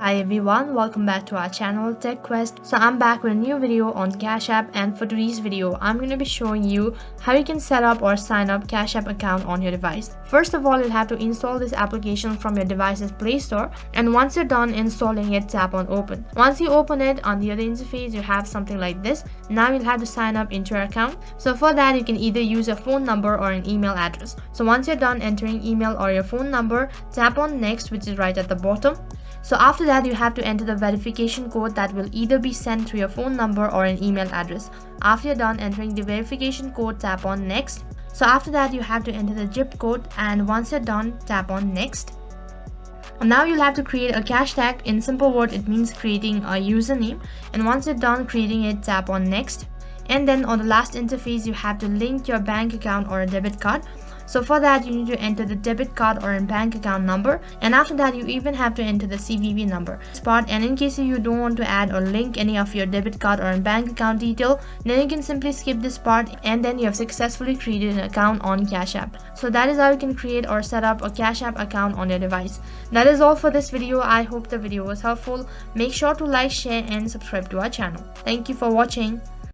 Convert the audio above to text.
Hi everyone, welcome back to our channel Tech Quest. So I'm back with a new video on Cash App, and for today's video I'm going to be showing you how you can set up or sign up Cash App account on your device. First of all, you'll have to install this application from your device's Play Store, and once you're done installing it, tap on open. Once you open it, on the other interface you have something like this. Now you'll have to sign up into your account. So for that you can either use a phone number or an email address. So once you're done entering email or your phone number, tap on next, which is right at the bottom. So after that you have to enter the verification code that will either be sent through your phone number or an email address. After you're done entering the verification code, tap on next. So after that you have to enter the zip code, and once you're done, tap on next. And now you'll have to create a cash tag. In simple word, it means creating a username, and once you're done creating it, tap on next. And then on the last interface you have to link your bank account or a debit card. So for that you need to enter the debit card or a bank account number, and after that you even have to enter the CVV number spot. And in case you don't want to add or link any of your debit card or bank account detail, then you can simply skip this part, and then you have successfully created an account on Cash App. So that is how you can create or set up a Cash App account on your device. That is all for this video. I hope the video was helpful. Make sure to like, share and subscribe to our channel. Thank you for watching.